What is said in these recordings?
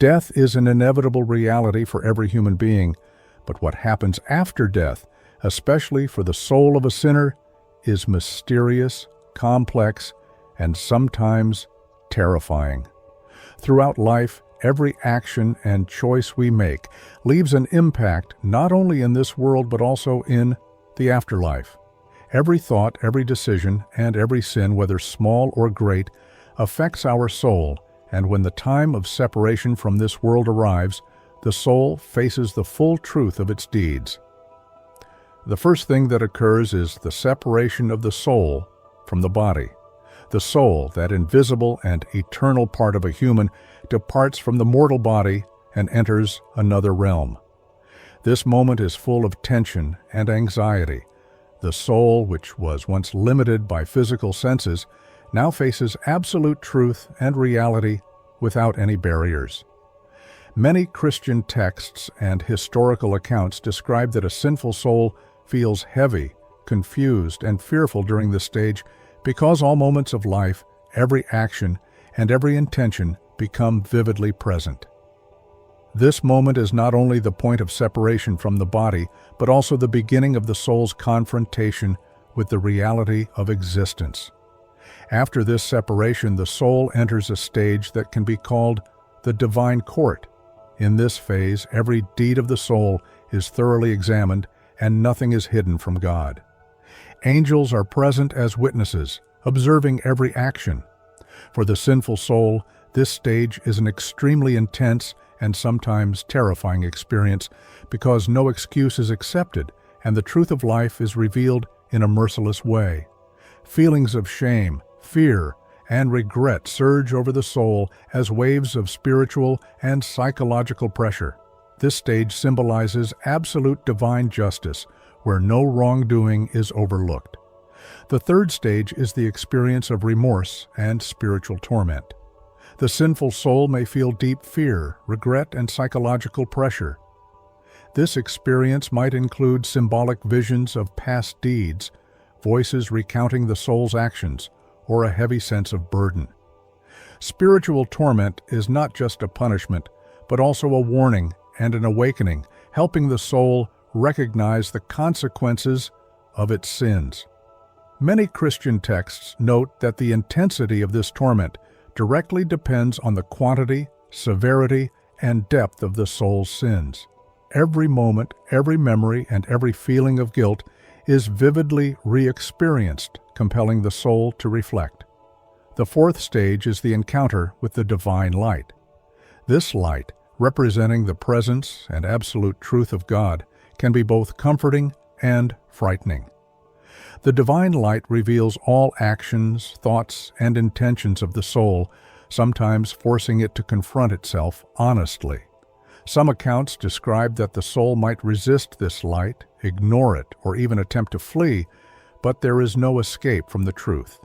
Death is an inevitable reality for every human being, but what happens after death, especially for the soul of a sinner, is mysterious, complex, and sometimes terrifying. Throughout life, every action and choice we make leaves an impact not only in this world but also in the afterlife. Every thought, every decision, and every sin, whether small or great, affects our soul, and when the time of separation from this world arrives, the soul faces the full truth of its deeds. The first thing that occurs is the separation of the soul from the body. The soul, that invisible and eternal part of a human, departs from the mortal body and enters another realm. This moment is full of tension and anxiety. The soul, which was once limited by physical senses, now faces absolute truth and reality without any barriers. Many Christian texts and historical accounts describe that a sinful soul feels heavy, confused, and fearful during this stage because all moments of life, every action, and every intention become vividly present. This moment is not only the point of separation from the body, but also the beginning of the soul's confrontation with the reality of existence. After this separation, the soul enters a stage that can be called the divine court. In this phase, every deed of the soul is thoroughly examined and nothing is hidden from God. Angels are present as witnesses, observing every action. For the sinful soul, this stage is an extremely intense and sometimes terrifying experience because no excuse is accepted and the truth of life is revealed in a merciless way. Feelings of shame, fear, and regret surge over the soul as waves of spiritual and psychological pressure. This stage symbolizes absolute divine justice, where no wrongdoing is overlooked. The third stage is the experience of remorse and spiritual torment. The sinful soul may feel deep fear, regret, and psychological pressure. This experience might include symbolic visions of past deeds, voices recounting the soul's actions, or a heavy sense of burden. Spiritual torment is not just a punishment, but also a warning and an awakening, helping the soul recognize the consequences of its sins. Many Christian texts note that the intensity of this torment directly depends on the quantity, severity, and depth of the soul's sins. Every moment, every memory, and every feeling of guilt is vividly re-experienced, compelling the soul to reflect. The fourth stage is the encounter with the divine light. This light, representing the presence and absolute truth of God, can be both comforting and frightening. The divine light reveals all actions, thoughts, and intentions of the soul, sometimes forcing it to confront itself honestly. Some accounts describe that the soul might resist this light, ignore it, or even attempt to flee, but there is no escape from the truth.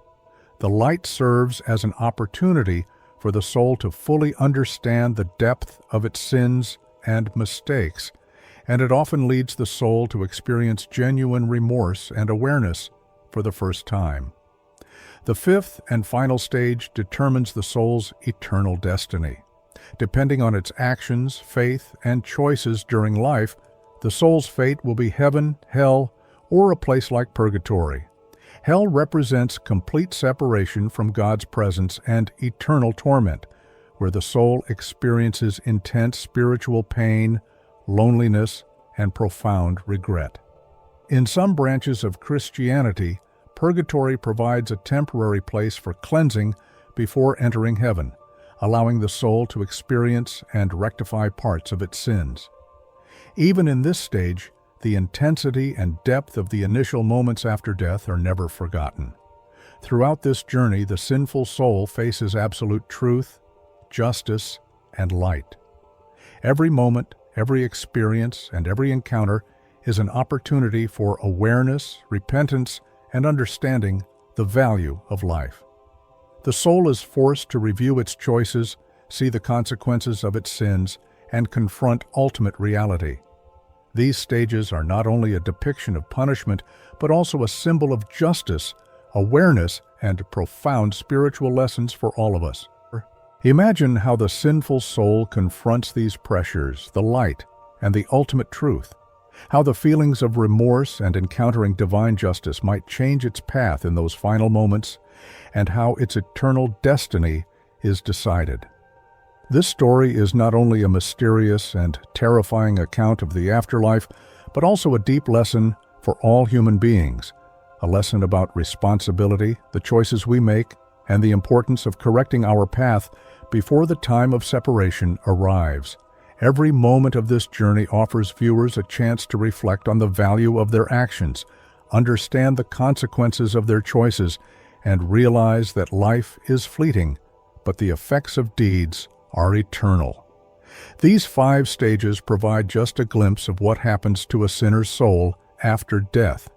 The light serves as an opportunity for the soul to fully understand the depth of its sins and mistakes, and it often leads the soul to experience genuine remorse and awareness for the first time. The fifth and final stage determines the soul's eternal destiny. Depending on its actions, faith, and choices during life, the soul's fate will be heaven, hell, or a place like purgatory. Hell represents complete separation from God's presence and eternal torment, where the soul experiences intense spiritual pain, loneliness, and profound regret. In some branches of Christianity, purgatory provides a temporary place for cleansing before entering heaven, allowing the soul to experience and rectify parts of its sins. Even in this stage, the intensity and depth of the initial moments after death are never forgotten. Throughout this journey, the sinful soul faces absolute truth, justice, and light. Every moment, every experience, and every encounter is an opportunity for awareness, repentance, and understanding the value of life. The soul is forced to review its choices, see the consequences of its sins, and confront ultimate reality. These stages are not only a depiction of punishment, but also a symbol of justice, awareness, and profound spiritual lessons for all of us. Imagine how the sinful soul confronts these pressures, the light, and the ultimate truth. How the feelings of remorse and encountering divine justice might change its path in those final moments, and how its eternal destiny is decided. This story is not only a mysterious and terrifying account of the afterlife, but also a deep lesson for all human beings, a lesson about responsibility, the choices we make, and the importance of correcting our path before the time of separation arrives. Every moment of this journey offers viewers a chance to reflect on the value of their actions, understand the consequences of their choices, and realize that life is fleeting, but the effects of deeds are eternal. These 5 stages provide just a glimpse of what happens to a sinner's soul after death.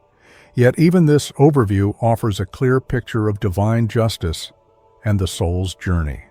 Yet even this overview offers a clear picture of divine justice and the soul's journey.